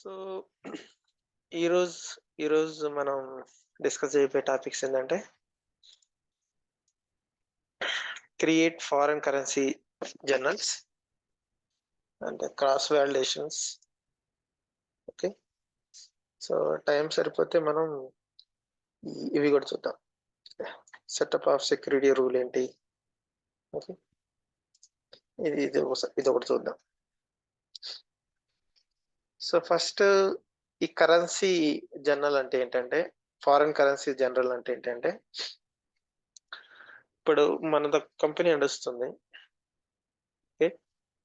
So ఈరోజు ఈరోజు మనం డిస్కస్ చేయబోయే టాపిక్స్ ఏంటంటే క్రియేట్ ఫారెన్ కరెన్సీ జర్నల్స్ అంటే క్రాస్ వాలిడేషన్స్. ఓకే, సో టైం సరిపోతే మనం ఇవి కూడా చూద్దాం. సెటప్ ఆఫ్ సెక్యూరిటీ రూల్ ఏంటి, ఓకే, ఇది ఒకటి చూద్దాం. సో ఫస్ట్ ఈ కరెన్సీ జర్నల్ అంటే ఏంటంటే, ఫారెన్ కరెన్సీ జనరల్ అంటే ఏంటంటే, ఇప్పుడు మన కంపెనీ నడుస్తుంది. ఓకే,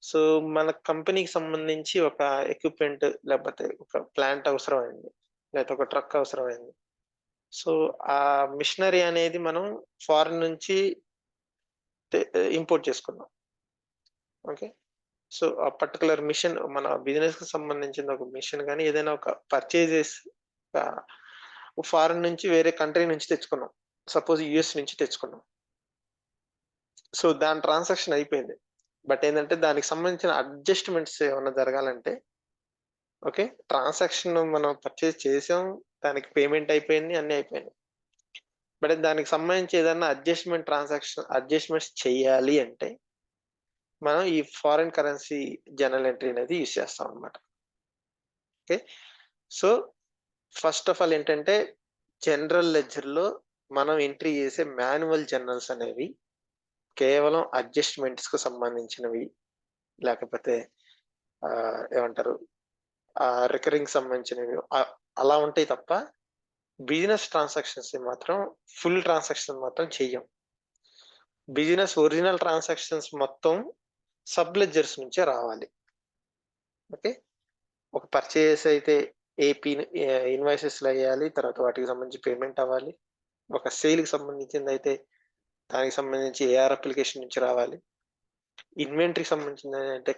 సో మన కంపెనీకి సంబంధించి ఒక ఎక్విప్మెంట్ లేకపోతే ఒక ప్లాంట్ అవసరమైంది, లేకపోతే ఒక ట్రక్ అవసరమైంది. సో ఆ మిషనరీ అనేది మనం ఫారెన్ నుంచి ఇంపోర్ట్ చేసుకున్నాం. ఓకే, సో ఆ పర్టికులర్ మిషన్ మన బిజినెస్ కి సంబంధించిన ఒక మిషన్ కానీ ఏదైనా ఒక పర్చేజెస్ ఫారెన్ నుంచి వేరే కంట్రీ నుంచి తెచ్చుకున్నాం. సపోజ్ యుఎస్ నుంచి తెచ్చుకున్నాం. సో దాని ట్రాన్సాక్షన్ అయిపోయింది. బట్ ఏంటంటే దానికి సంబంధించిన అడ్జస్ట్మెంట్స్ ఏమన్నా జరగాలంటే, ఓకే, ట్రాన్సాక్షన్ మనం పర్చేజ్ చేసాం, దానికి పేమెంట్ అయిపోయింది, అన్నీ అయిపోయినాయి. బట్ దానికి సంబంధించి ఏదైనా అడ్జస్ట్మెంట్స్ చేయాలి అంటే మనం ఈ ఫారిన్ కరెన్సీ జర్నల్ ఎంట్రీ అనేది యూజ్ చేస్తాం అనమాట. Okay, so first of all ఏంటంటే, జనరల్ లెడ్జర్ లో మనం ఎంట్రీ చేసే మాన్యువల్ జర్నల్స్ అనేవి కేవలం అడ్జస్ట్మెంట్స్ కు సంబంధించినవి, లేకపోతే ఏమంటారు రికరింగ్ సంబంధించినవి అలా ఉంటాయి తప్ప బిజినెస్ ట్రాన్సాక్షన్స్ మాత్రం ఫుల్ ట్రాన్సాక్షన్ మాత్రం చెయ్యం. బిజినెస్ ఒరిజినల్ ట్రాన్సాక్షన్స్ మొత్తం సబ్ లెడ్జర్స్ నుంచే రావాలి. ఓకే, ఒక పర్చేస్ అయితే ఏపీ ఇన్వాయిసెస్ వేయాలి, తర్వాత వాటికి సంబంధించి పేమెంట్ అవ్వాలి. ఒక సేల్కి సంబంధించింది అయితే దానికి సంబంధించి ఏఆర్ అప్లికేషన్ నుంచి రావాలి. ఇన్వెంటరీకి సంబంధించింది అంటే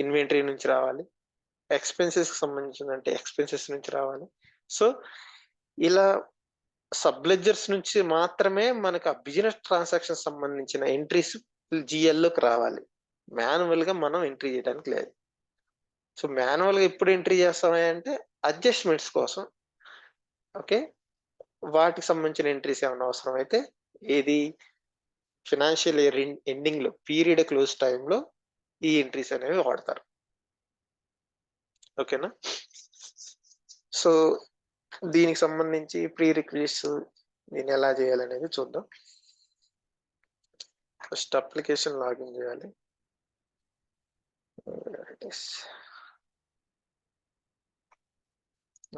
ఇన్వెంటరీ నుంచి రావాలి. ఎక్స్పెన్సెస్ కి సంబంధించింది అంటే ఎక్స్పెన్సెస్ నుంచి రావాలి. సో ఇలా సబ్ లెడ్జర్స్ నుంచి మాత్రమే మనకు ఆ బిజినెస్ ట్రాన్సాక్షన్ సంబంధించిన ఎంట్రీస్ జిఎల్లోకి రావాలి. మాన్యువల్ గా మనం ఎంట్రీ చేయడానికి లేదు. సో మాన్యువల్ గా ఎప్పుడు ఎంట్రీ చేస్తామని అంటే అడ్జస్ట్మెంట్స్ కోసం. ఓకే, వాటికి సంబంధించిన ఎంట్రీస్ ఏమైనా అవసరం అయితే ఏది ఫినాన్షియల్ ఇయర్ ఎండింగ్ లో పీరియడ్ క్లోజ్ టైంలో ఈ ఎంట్రీస్ అనేవి వాడతారు. ఓకేనా, సో దీనికి సంబంధించి ప్రీ రిక్వెస్ట్ దీన్ని ఎలా చేయాలనేది చూద్దాం. ఫస్ట్ అప్లికేషన్ లాగిన్ చేయాలి.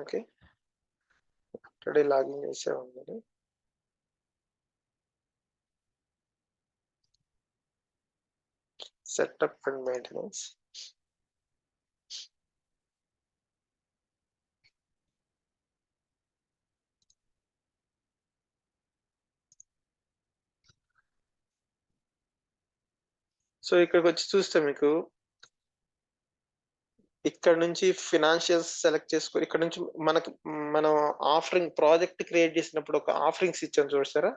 ఓకే, ఆల్రెడీ లాగిన్ చేసే ఉంది. Setup and maintenance. సో ఇక్కడికి వచ్చి చూస్తే మీకు ఇక్కడ నుంచి ఫినాన్షియల్స్ సెలెక్ట్ చేసుకొని ఇక్కడ నుంచి మనం ఆఫరింగ్ ప్రాజెక్ట్ క్రియేట్ చేసినప్పుడు ఒక ఆఫరింగ్స్ ఇచ్చాం చూసారా.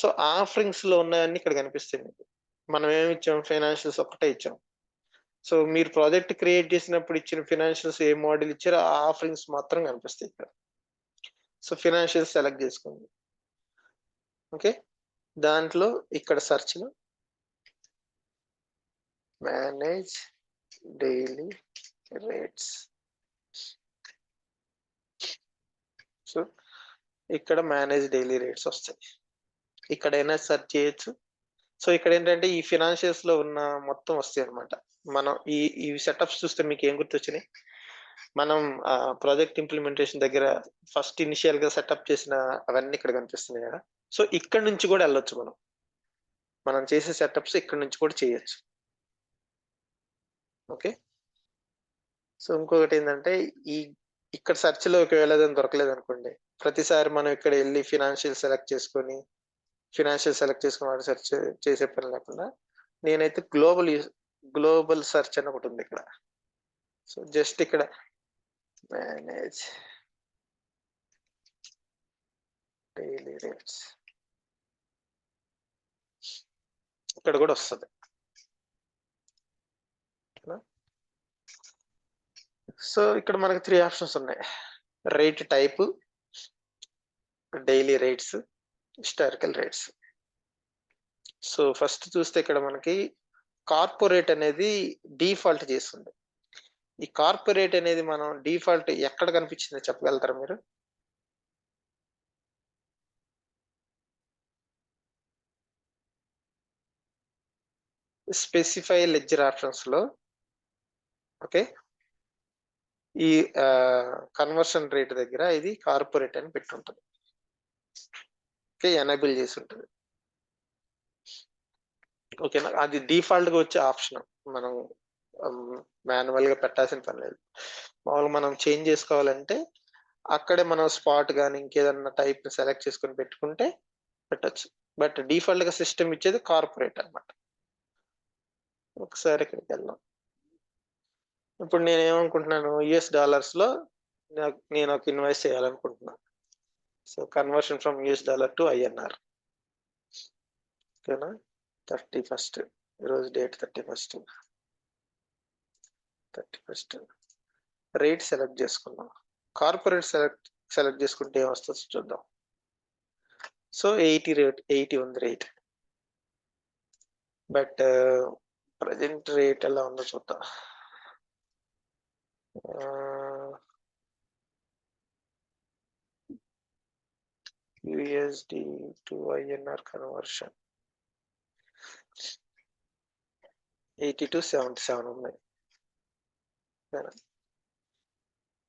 సో ఆఫరింగ్స్ లో ఉన్నాయన్నీ ఇక్కడ కనిపిస్తాయి మీకు. మనం ఏమి ఇచ్చాం, ఫైనాన్షియల్స్ ఒకటే ఇచ్చాం. సో మీరు ప్రాజెక్ట్ క్రియేట్ చేసినప్పుడు ఇచ్చిన ఫినాన్షియల్స్ ఏ మోడల్ ఇచ్చారో ఆ ఆఫరింగ్స్ మాత్రం కనిపిస్తాయి ఇక్కడ. సో ఫినాన్షియల్స్ సెలెక్ట్ చేసుకోండి. ఓకే, దాంట్లో ఇక్కడ సెర్చ్ లో మేనేజ్ డైలీ రేట్స్. సో ఇక్కడ మేనేజ్ డైలీ రేట్స్ వస్తాయి. ఇక్కడైనా సెర్చ్ చేయొచ్చు. సో ఇక్కడ ఏంటంటే ఈ ఫినాన్షియల్స్ లో ఉన్న మొత్తం వస్తాయి అనమాట. మనం ఈ సెటప్స్ చూస్తే మీకు ఏం గుర్తొచ్చినాయి? మనం ప్రాజెక్ట్ ఇంప్లిమెంటేషన్ దగ్గర ఫస్ట్ ఇనిషియల్ గా సెటప్ చేసిన అవన్నీ ఇక్కడ కనిపిస్తున్నాయి కదా. సో ఇక్కడ నుంచి కూడా వెళ్ళొచ్చు. మనం చేసే సెటప్స్ ఇక్కడ నుంచి కూడా చేయొచ్చు. ఓకే, సో ఇంకొకటి ఏంటంటే ఇక్కడ సెర్చ్ లో ఒకవేళ ఏదైనా దొరకలేదు అనుకోండి, ప్రతిసారి మనం ఇక్కడ వెళ్ళి ఫినాన్షియల్ సెలెక్ట్ చేసుకొని వాడు సెర్చ్ చేసే పని లేకుండా నేనైతే గ్లోబల్ సెర్చ్ అని ఒకటి ఉంది ఇక్కడ. సో జస్ట్ ఇక్కడ మేనేజ్ డైలీ రేట్స్ ఇక్కడ కూడా వస్తుంది. సో ఇక్కడ మనకి 3 ఆప్షన్స్ ఉన్నాయి. Rate type, daily rates, historical rates. So first చూస్తే ఇక్కడ మనకి కార్పొరేట్ అనేది డిఫాల్ట్ చేస్తుంది. ఈ కార్పొరేట్ అనేది మనం డిఫాల్ట్ ఎక్కడ కనిపించిందో చెప్పగలుగుతారా మీరు? స్పెసిఫై లెడ్జర్ ఆప్షన్స్ లో, ఓకే, ఈ కన్వర్షన్ రేట్ దగ్గర ఇది కార్పొరేట్ అని పెట్టుంటది. ఓకే, ఎనేబుల్ చేసి ఉంటుంది. ఓకేనా, అది డిఫాల్ట్ గా వచ్చే ఆప్షన్. మనం మాన్యువల్ గా పెట్టాల్సిన పని లేదు. మామూలుగా మనం చేంజ్ చేసుకోవాలంటే అక్కడే మనం స్పాట్ కానీ ఇంకేదన్నా టైప్ సెలెక్ట్ చేసుకొని పెట్టుకుంటే పెట్టచ్చు. బట్ డిఫాల్ట్ గా సిస్టమ్ ఇచ్చేది కార్పొరేట్ అన్నమాట. ఒకసారి ఇక్కడికి వెళ్దాం. ఇప్పుడు నేను ఏమనుకుంటున్నాను, US$ లో నేను ఒక ఇన్వాయిస్ చేయాలనుకుంటున్నాను. So conversion from US$ to INR. ఓకేనా, 31st ఈరోజు డేట్ 31st రేట్ సెలెక్ట్ చేసుకున్నాం. కార్పొరేట్ సెలెక్ట్ చేసుకుంటే ఏమొస్తుందో చూద్దాం. సో 80 ఉంది రేట్. బట్ ప్రజెంట్ రేట్ ఎలా ఉందో చూద్దాం. USD to INR కన్వర్షన్ 82.77 ఉన్నాయి.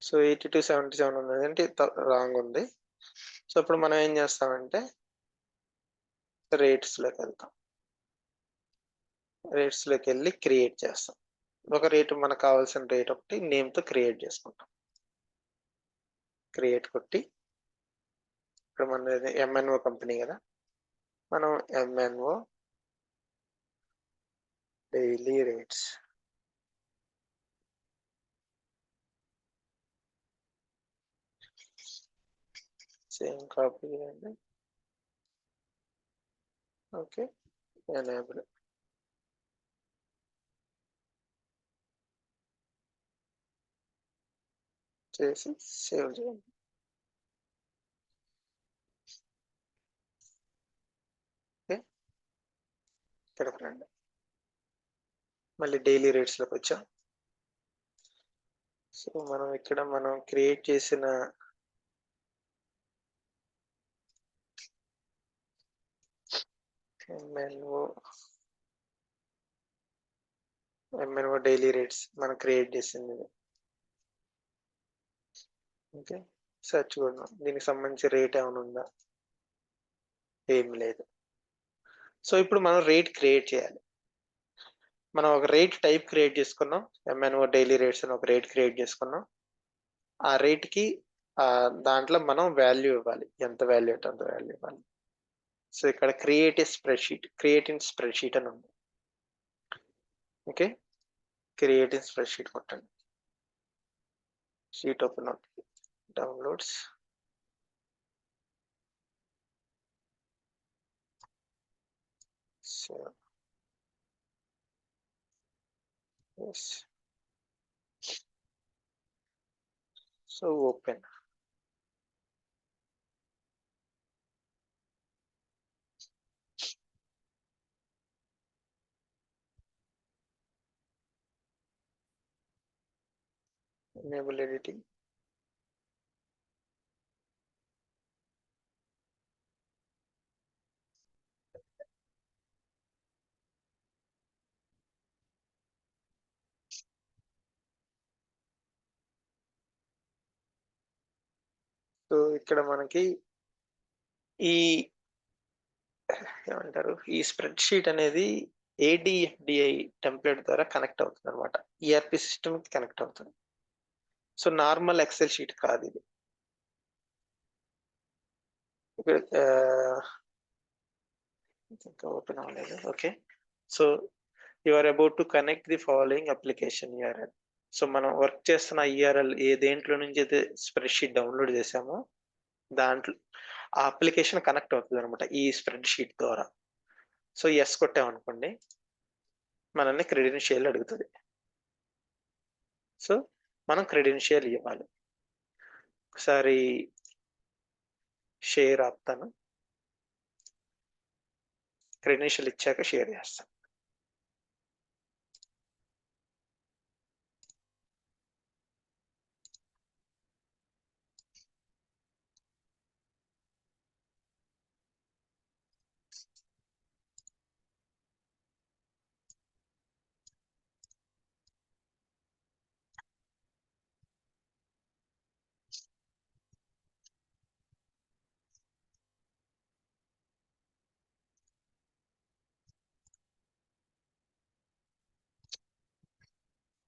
సో 82.77 ఉంది అంటే రాంగ్ ఉంది. సో ఇప్పుడు మనం ఏం చేస్తామంటే రేట్స్ లోకి వెళ్తాం. రేట్స్ లోకి వెళ్ళి క్రియేట్ చేస్తాం. ఒక రేట్ మనకు కావాల్సిన రేట్ ఒకటి నేమ్ తో క్రియేట్ చేసుకుంటాం. క్రియేట్ కొట్టి ఇప్పుడు మన MNO కంపెనీ కదా, మనం MNO daily rates same copy చేయండి. Okay, enable. చేసి సేవ్ చేయండి. ఓకే, ఇక్కడికి రండి. మళ్ళీ డైలీ రేట్స్ లోకి వచ్చాం. సో మనం ఇక్కడ క్రియేట్ చేసిన MNO డైలీ రేట్స్ మనం క్రియేట్ చేసింది. ఓకే, సెర్చ్ కొడదాం. దీనికి సంబంధించి రేట్ ఏమైనా ఉందా? ఏం లేదు. సో ఇప్పుడు మనం రేట్ క్రియేట్ చేయాలి. మనం ఒక రేట్ టైప్ క్రియేట్ చేసుకున్నాం. MNO డైలీ రేట్స్ అని ఒక రేట్ క్రియేట్ చేసుకున్నాం. ఆ రేట్ కి దాంట్లో మనం వాల్యూ ఇవ్వాలి. ఎంత వాల్యూ అంటే అంత వాల్యూ ఇవ్వాలి. సో ఇక్కడ క్రియేట్ ఇన్ స్ప్రెడ్షీట్ అని ఉంది. ఓకే, క్రియేట్ ఇన్ స్ప్రెడ్షీట్ కొట్టండి. షీట్ ఓపెన్ అవుతుంది. Downloads. So yes, so open. Enable editing. So ఇక్కడ మనకి ఈ ఏమంటారు, ఈ స్ప్రెడ్ షీట్ అనేది ADFDI టెంప్లెట్ ద్వారా కనెక్ట్ అవుతుంది అనమాట. ERP సిస్టమ్ కి కనెక్ట్ అవుతుంది. సో నార్మల్ ఎక్సెల్ షీట్ కాదు ఇది. ఇక్కడ ఇంకా ఓపెన్ అవ్వలేదు. Okay, so you are about to connect the following application URL. So మనం వర్క్ చేస్తున్న URL దేంట్లో నుంచి అయితే స్ప్రెడ్ షీట్ డౌన్లోడ్ చేసామో దాంట్లో ఆ అప్లికేషన్ కనెక్ట్ అవుతుంది అనమాట ఈ స్ప్రెడ్ షీట్ ద్వారా. సో ఎస్ కొట్టామనుకోండి, మనల్ని క్రెడెన్షియల్ అడుగుతుంది. సో మనం క్రెడెన్షియల్ ఇవ్వాలి. ఒకసారి షేర్ ఆపుతాను. క్రెడెన్షియల్ ఇచ్చాక షేర్ చేస్తాను.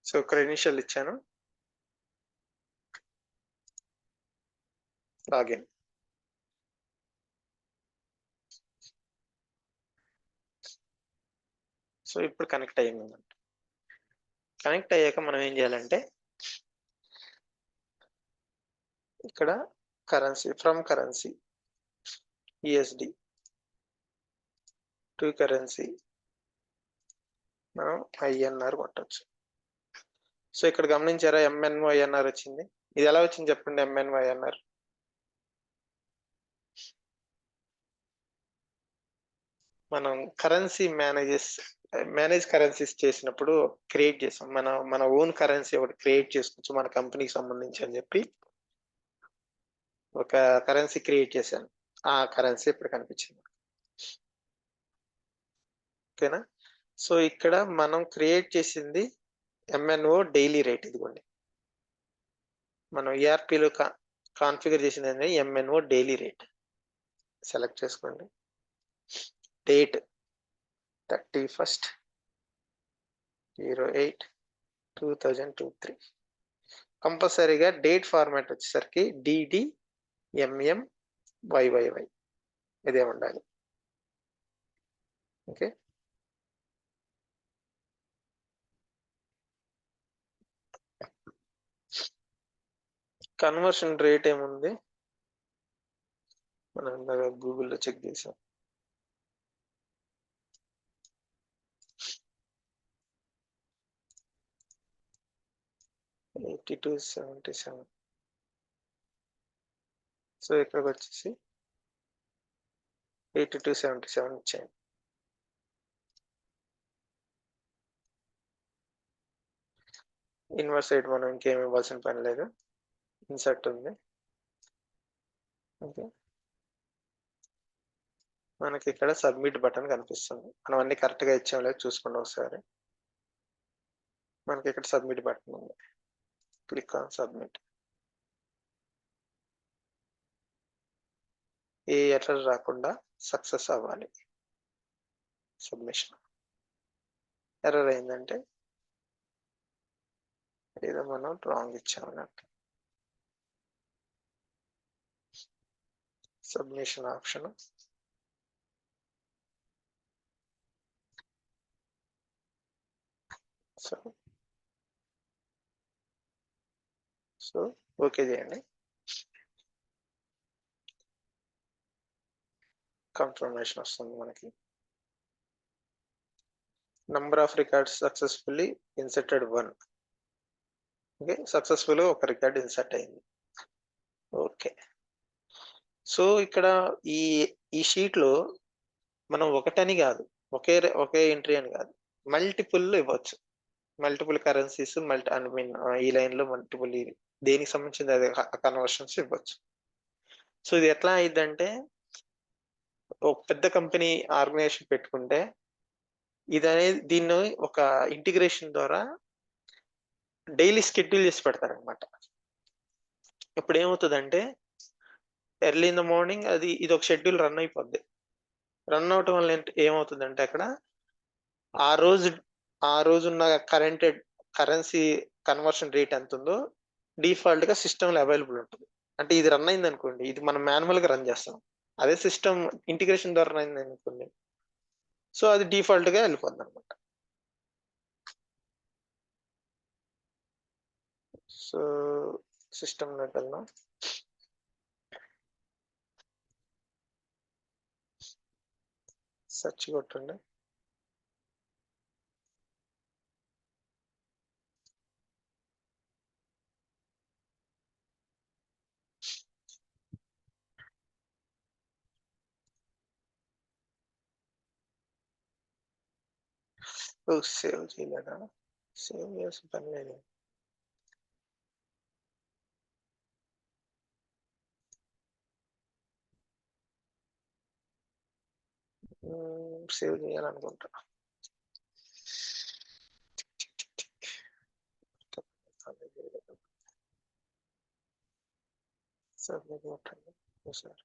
సో క్రెడెన్షియల్ ఇచ్చాను. లాగిన్. సో ఇప్పుడు కనెక్ట్ అయ్యింది. కనెక్ట్ అయ్యాక మనం ఏం చేయాలంటే ఇక్కడ currency, from currency USD to currency మనం INR కొట్టచ్చు. సో ఇక్కడ గమనించారా MNYNR వచ్చింది. ఇది ఎలా వచ్చింది చెప్పండి MNYNR? మనం కరెన్సీ మేనేజ్ కరెన్సీస్ చేసినప్పుడు క్రియేట్ చేసాం. మన ఓన్ కరెన్సీ ఒకటి క్రియేట్ చేసుకోవచ్చు మన కంపెనీకి సంబంధించి అని చెప్పి ఒక కరెన్సీ క్రియేట్ చేశాను. ఆ కరెన్సీ ఇప్పుడు కనిపించింది. ఓకేనా? సో ఇక్కడ మనం క్రియేట్ చేసింది MNO డైలీ రేట్. ఇదిగోండి మనం ERPలో కాన్ఫిగర్ చేసింది MNO డైలీ రేట్. సెలెక్ట్ చేసుకోండి. డేట్ 31/08/2023. కంపల్సరీగా డేట్ ఫార్మాట్ వచ్చేసరికి DDMMYYY ఇదే ఉండాలి. ఓకే, కన్వర్షన్ రేట్ ఏముంది మనం ఇందాక గూగుల్లో చెక్ చేసాం. $82.77. సో ఇక్కడికి వచ్చేసి 82.77 ఇచ్చాను. ఇన్వర్స్ రేట్ మనం ఇంకేమి ఇవ్వాల్సిన పని లేదు. ఇన్సర్ట్ ఉంది. ఓకే, మనకి ఇక్కడ సబ్మిట్ బటన్ కనిపిస్తుంది. మనం అన్ని కరెక్ట్గా ఇచ్చాం లేదు చూసుకోండి ఒకసారి. మనకి ఇక్కడ సబ్మిట్ బటన్ ఉంది. Click on submit. ఏ ఎర్రర్ రాకుండా సక్సెస్ అవ్వాలి. సబ్మిషన్ ఎర్రర్ అయిందంటే ఏదో మనం రాంగ్ ఇచ్చామన్నట్టు. సబ్మిషన్ ఆప్షన్ సో ఓకే చేయండి. కన్ఫర్మేషన్ వస్తుంది మనకి. Number of records successfully inserted 1. Okay, successful ఒక రికార్డ్ ఇన్సర్ట్ అయింది. ఓకే, సో ఇక్కడ ఈ షీట్ లో మనం ఒకటని కాదు, ఒకే ఎంట్రీ అని కాదు, మల్టిపుల్ ఇవ్వచ్చు. మల్టిపుల్ కరెన్సీస్ ఈ లైన్ లో మల్టిపుల్ దేనికి సంబంధించింది అదే కన్వర్షన్స్ ఇవ్వచ్చు. సో ఇది ఎట్లా అయిందంటే ఒక పెద్ద కంపెనీ ఆర్గనైజేషన్ పెట్టుకుంటే దీన్ని ఒక ఇంటిగ్రేషన్ ద్వారా డైలీ షెడ్యూల్ చేసి పెడతారనమాట. ఇప్పుడు ఏమవుతుందంటే ఎర్లీ ఇన్ ద మార్నింగ్ ఇది ఒక షెడ్యూల్ రన్ అయిపోద్ది. రన్ అవటం వల్ల ఏమవుతుందంటే అక్కడ ఆ రోజున్న కరెన్సీ కన్వర్షన్ రేట్ ఎంత ఉందో డిఫాల్ట్ గా సిస్టమ్ లో అవైలబుల్ ఉంటుంది. అంటే ఇది రన్ అయింది అనుకోండి, ఇది మనం మాన్యువల్ గా రన్ చేస్తాం. అదే సిస్టమ్ ఇంటిగ్రేషన్ ద్వారా రన్ అయింది అనుకోండి, సో అది డిఫాల్ట్ గా వెళ్ళిపోద్ది అనమాట. సో సిస్టమ్ లోకి వెళ్దాం. సెర్చ్ కొట్టండి. సేవ్ చేయలేదా? సేవ్ చేసి పని లేదు. సేవ్ చేయాలనుకుంటా. సబ్మిట్ కొట్టండి ఒకసారి.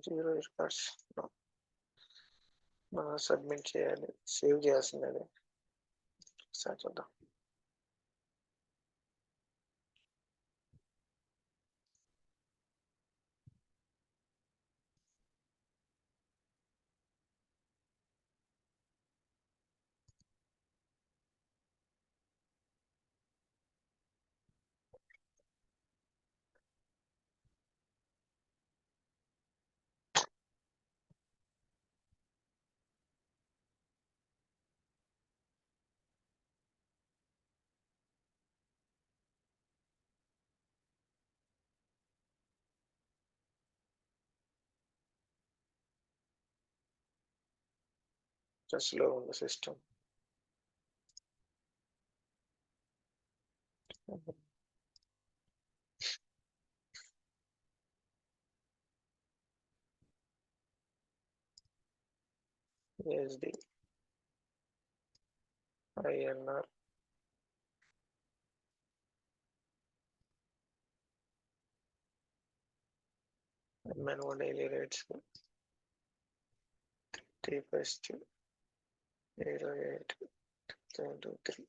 జీరో రికార్డ్స్ సబ్మిట్ చేయాలి, సేవ్ చేయాల్సిందే. ఒకసారి చూద్దాం. స్లో ఉంది system. USD INR MNO daily rates T-First 08 723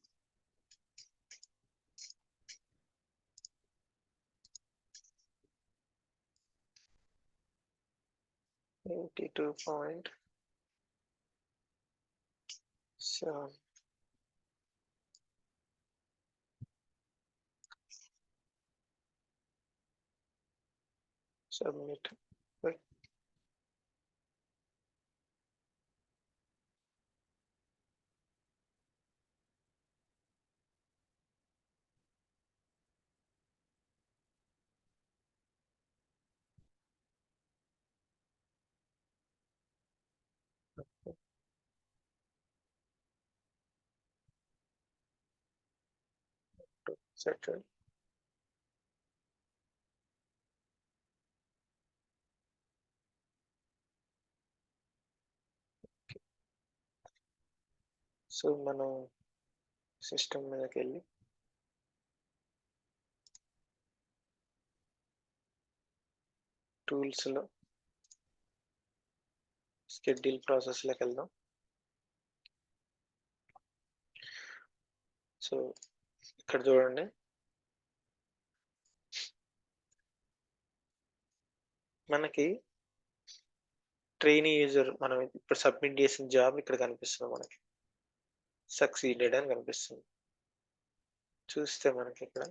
82.7 submit. Right. Settle. So మనం సిస్టమ్ మీదకి వెళ్ళి టూల్స్ లో షెడ్యూల్ ప్రాసెస్ లోకి వెళ్దాం. సో ఇక్కడ చూడండి, మనకి ట్రైనీ యూజర్ మనం ఇప్పుడు సబ్మిట్ చేసిన జాబ్ ఇక్కడ కనిపిస్తుంది. మనకి సక్సీడెడ్ అని కనిపిస్తుంది. చూస్తే మనకి ఇక్కడ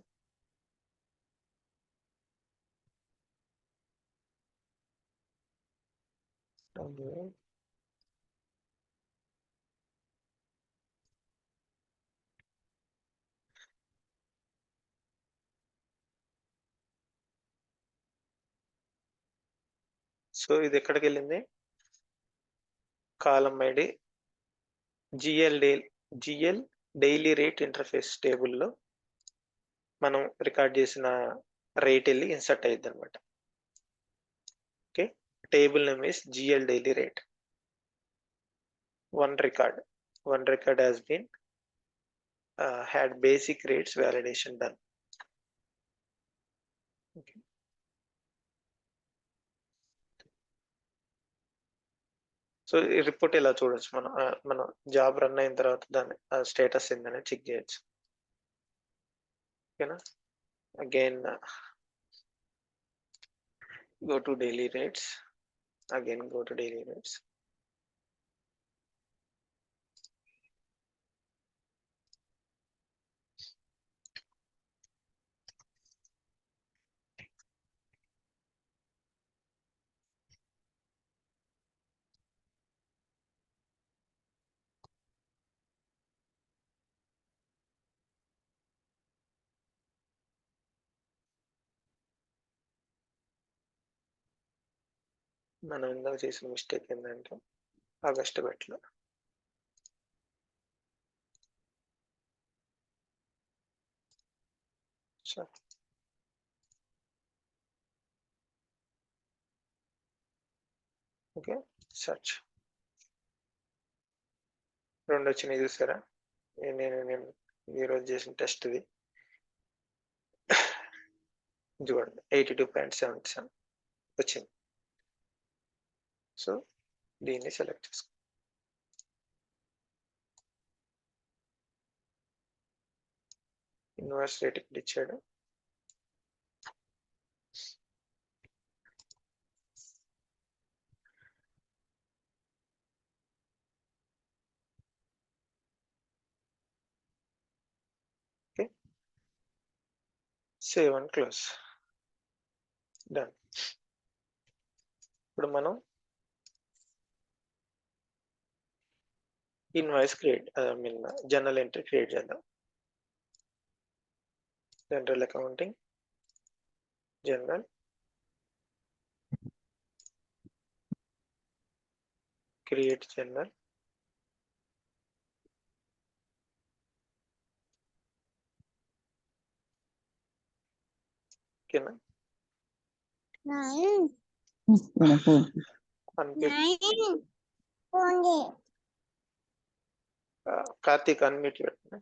సో ఇది ఎక్కడికి వెళ్ళింది? Column ID GL daily rate interface టేబుల్లో మనం రికార్డ్ చేసిన రేట్ వెళ్ళి ఇన్సర్ట్ అయ్యింది అనమాట. Okay, table name is GL daily rate. one record has been had basic rates validation done. Okay. So ఈ రిపోర్ట్ ఎలా చూడొచ్చు? మనం జాబ్ రన్ అయిన తర్వాత దాని స్టేటస్ ఏందని చెక్ చేయొచ్చు. ఓకేనా? Again go to daily rates. Again go to daily rates. మనం ఇందాక చేసిన మిస్టేక్ ఏంటంటే ఆగస్ట్ పెట్టలే. సరే, ఓకే. సెర్చ్ 2 వచ్చినాయి చూసారా? నేను ఈరోజు చేసిన టెస్ట్ ఇది. చూడండి 82.77 వచ్చింది. సో దీన్ని సెలెక్ట్ చేసుకో. ఇన్వర్స్ రేట్ ఇక్కడ ఇచ్చాడు. Okay, save and close. Done. ఇప్పుడు మనం invoice create general entry create చేద్దాం. General accounting, general, create general, ఓకేనా? కార్తీక్ అన్మ్యూట్ పెట్టండి.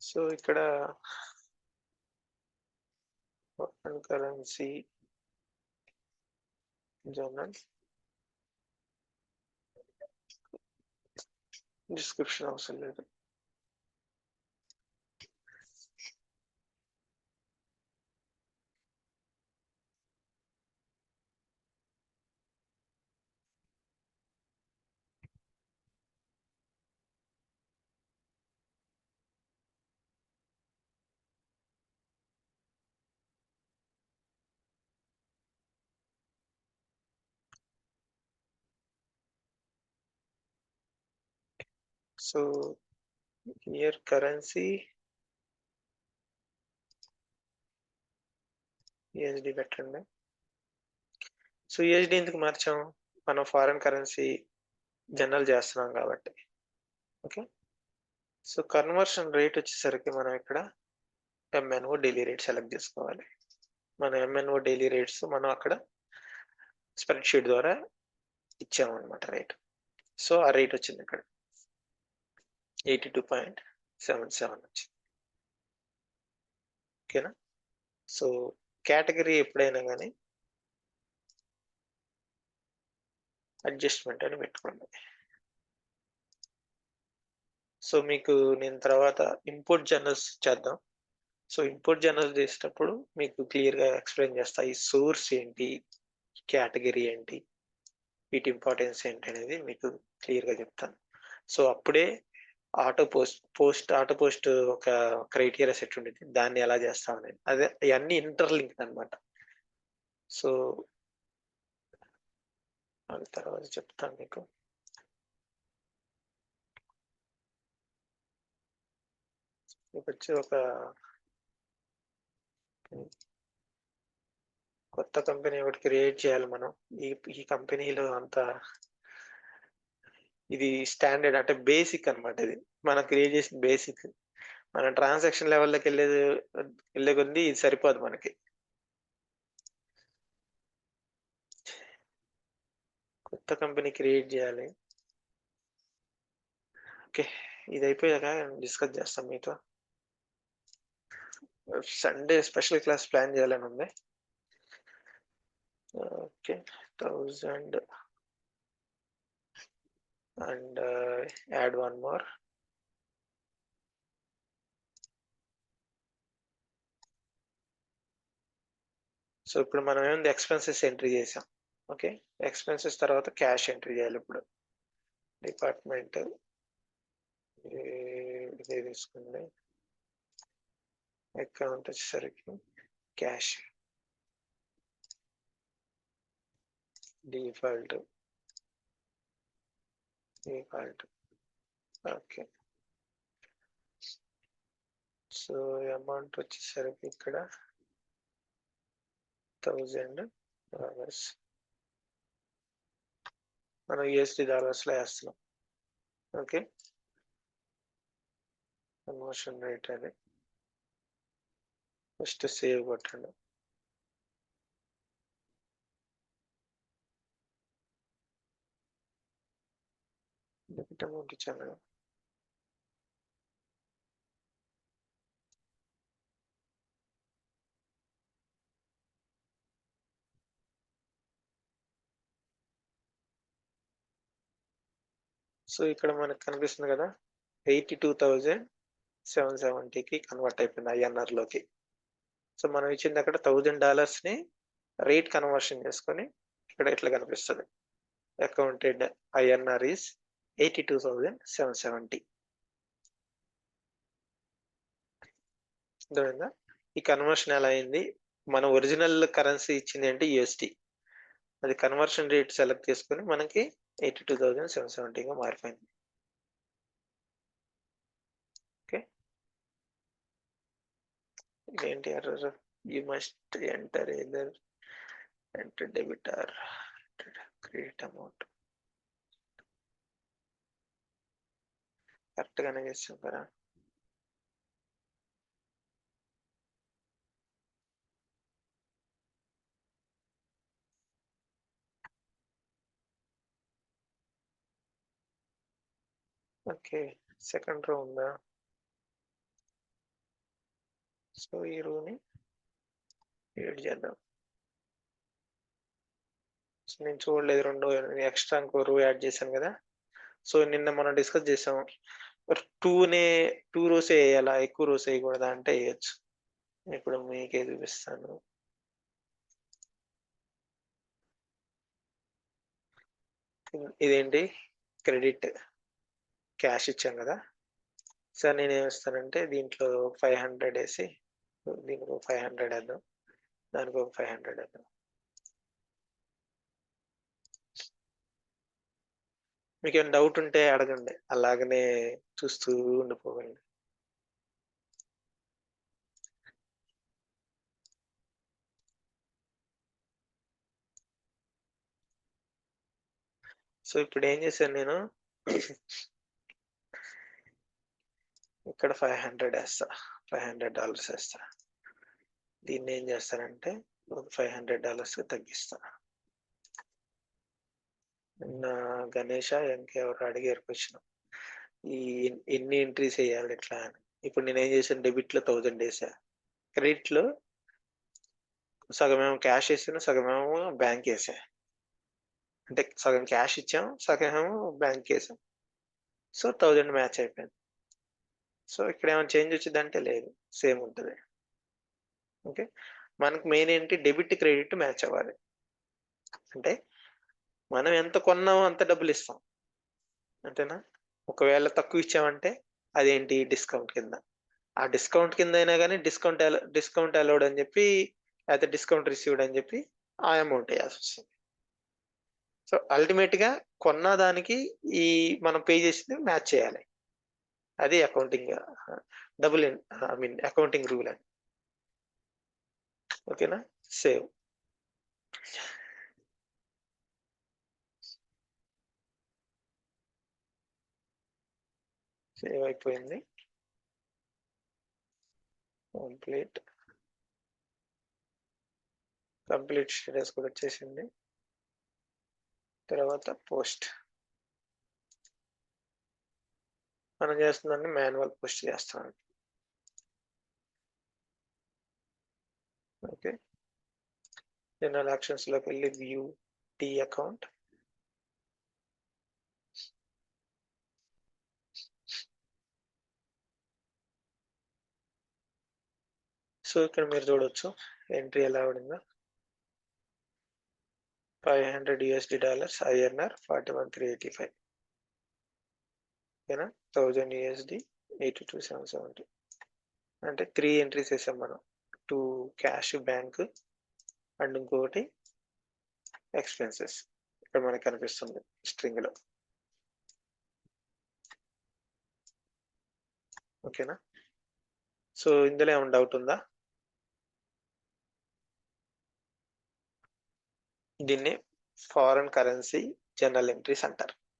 సో ఇక్కడ కరెన్సీ జనరల్, డిస్క్రిప్షన్ అవసరం లేదు. సో హియర్ కరెన్సీ USD పెట్టండి. సో USD ఎందుకు మార్చాం? మనం ఫారెన్ కరెన్సీ జనరల్ చేస్తున్నాం కాబట్టి. ఓకే, సో కన్వర్షన్ రేట్ వచ్చేసరికి మనం ఇక్కడ MNO డైలీ రేట్ సెలెక్ట్ చేసుకోవాలి. మన MNO డైలీ రేట్స్ మనం అక్కడ స్ప్రెడ్ షీట్ ద్వారా ఇచ్చామన్నమాట రేట్. సో ఆ రేట్ వచ్చింది ఇక్కడ 82.77 వచ్చింది. ఓకేనా? సో కేటగిరీ ఎప్పుడైనా కానీ అడ్జస్ట్మెంట్ అని పెట్టుకోండి. సో మీకు నేను తర్వాత ఇంపోర్ట్ జర్నల్స్ చేద్దాం. సో ఇంపోర్ట్ జర్నల్స్ చేసేటప్పుడు మీకు క్లియర్గా ఎక్స్ప్లెయిన్ చేస్తా. ఈ సోర్స్ ఏంటి, కేటగిరీ ఏంటి, వీటి ఇంపార్టెన్స్ ఏంటి అనేది మీకు క్లియర్గా చెప్తాను. సో అప్పుడే ఆటో పోస్ట్ ఒక క్రైటీరియా సెట్ ఉండేది, దాన్ని ఎలా చేస్తాం అనేది. అదే ఇవన్నీ ఇంటర్లింక్ అనమాట. సో అది తర్వాత చెప్తాను మీకు. వచ్చి ఒక కొత్త కంపెనీ ఒకటి క్రియేట్ చేయాలి మనం. ఈ కంపెనీలో అంత ఇది స్టాండర్డ్ అంటే బేసిక్ అనమాట. ఇది మనం క్రియేట్ చేసిన బేసిక్. మన ట్రాన్సాక్షన్ లెవెల్లోకి వెళ్ళే కొద్దీ ఇది సరిపోదు మనకి. కొత్త కంపెనీ క్రియేట్ చేయాలి. ఓకే, ఇది అయిపోయాక డిస్కస్ చేస్తాం మీతో. సండే స్పెషల్ క్లాస్ ప్లాన్ చేయాలని ఉంది. Okay, 1000 and add one more. So ఇప్పుడు మనం ఏంది ఎక్స్పెన్సెస్ ఎంట్రీ చేసాం. ఓకే, ఎక్స్పెన్సెస్ తర్వాత క్యాష్ ఎంట్రీ చేయాలి. ఇప్పుడు డిపార్ట్మెంట్ ఇదే తీసుకుంది. అకౌంట్ వచ్చేసరికి cash. Default okay. So amount వచ్చేసరికి ఇక్కడ $1000 మనం USD డాలర్స్ లో వేస్తున్నాం. ఓకే, కన్వర్షన్ రేట్ అది ఫస్ట్ సేవ్ కొట్టండి. అమౌంట్ ఇచ్చాను. సో ఇక్కడ మనకు కనిపిస్తుంది కదా, 82,770కి కన్వర్ట్ అయిపోయింది INR లోకి. సో మనం ఇచ్చింది అక్కడ $1000 ని రేట్ కన్వర్షన్ చేసుకొని ఇక్కడ ఇట్లా కనిపిస్తుంది, అకౌంటెడ్ INR ఈస్ 82,770. అర్థమైందా? ఈ కన్వర్షన్ ఎలా అయింది? మన ఒరిజినల్ కరెన్సీ ఇచ్చింది అంటే USD, అది కన్వర్షన్ రేట్ సెలెక్ట్ చేసుకొని మనకి 82,770గా మారిపోయింది. ఓకే, ఇదేంటి error? You must enter either enter debit or credit amount. Correct గానే చేసాం కదా? ఓకే, సెకండ్ రో ఉందా? సో ఈ రోని యాడ్ చేద్దాం. సో నేను చూడలేదు, రెండు ఎక్స్ట్రా ఇంకో రో యాడ్ చేశాను కదా. సో నిన్న మనం డిస్కస్ చేసాం, 2 రోస్ వేయాలా, ఎక్కువ రోస్ వేయకూడదా అంటే వేయచ్చు. ఇప్పుడు మీకే చూపిస్తాను. ఇదేంటి, క్రెడిట్ క్యాష్ ఇచ్చాం కదా. సార్ నేను ఏమిస్తానంటే దీంట్లో 500 వేసి, దీనికి 500 వేద్దాం, దానికి 500 వేద్దాం. మీకు ఏమైనా డౌట్ ఉంటే అడగండి, అలాగనే చూస్తూ ఉండిపోకండి. సో ఇప్పుడు ఏం చేశాను నేను, ఇక్కడ 500 వేస్తా, $500 వేస్తా. దీన్ని ఏం చేస్తానంటే $500 తగ్గిస్తా. నిన్న గణేష ఇంకెవరు అడిగారు క్వశ్చన్, ఈ ఎన్ని ఎంట్రీస్ వేయాలి ఇట్లా అని. ఇప్పుడు నేను ఏం చేశాను, డెబిట్ లో 1000 వేసా, క్రెడిట్ లో సగమేమో క్యాష్ వేసాను, సగమేమో బ్యాంక్ వేసా. అంటే సగం క్యాష్ ఇచ్చాం, సగమేమో బ్యాంక్ వేసాం. సో 1000 మ్యాచ్ అయిపోయింది. సో ఇక్కడ ఏమైనా చేంజ్ వచ్చిందంటే లేదు, సేమ్ ఉంటుంది. ఓకే, మనకు మెయిన్ ఏంటి, డెబిట్ క్రెడిట్ మ్యాచ్ అవ్వాలి. అంటే మనం ఎంత కొన్నామో అంత డబ్బులు ఇస్తాం, అంతేనా? ఒకవేళ తక్కువ ఇచ్చామంటే అదేంటి, డిస్కౌంట్ కింద. ఆ డిస్కౌంట్ కింద అయినా కానీ డిస్కౌంట్ అలౌడ్ అని చెప్పి, లేకపోతే డిస్కౌంట్ రిసీవ్డ్ అని చెప్పి ఆ అమౌంట్ వేయాల్సి వస్తుంది. సో అల్టిమేట్ గా కొన్న దానికి ఈ మనం పే చేసింది మ్యాచ్ చేయాలి. అది అకౌంటింగ్ అకౌంటింగ్ రూల్ అని. ఓకేనా? సేవ్. సేవ్ అయిపోయింది. కంప్లీట్ స్టేటస్ కూడా వచ్చేసింది. తర్వాత పోస్ట్ మనం చేస్తుందని మాన్యువల్ పోస్ట్ చేస్తాం. ఓకే, జనరల్ యాక్షన్స్ లోకి వెళ్ళి వ్యూ టీ అకౌంట్, సో ఇక్కడ మీరు చూడొచ్చు ఎంట్రీ ఎలా పడిందో, $500 INR 41,385. ఓకేనా? 1000 USD 82,770. అంటే 3 ఎంట్రీస్ వేసాం మనం, 2 క్యాష్ బ్యాంక్ అండ్ ఇంకొకటి ఎక్స్పెన్సెస్. ఇక్కడ మనకి కనిపిస్తుంది స్ట్రింగ్ లో. ఓకేనా? సో ఇందులో ఏమైనా డౌట్ ఉందా? దీన్ని ఫారెన్ కరెన్సీ జర్నల్ ఎంట్రీస్ అంటారు.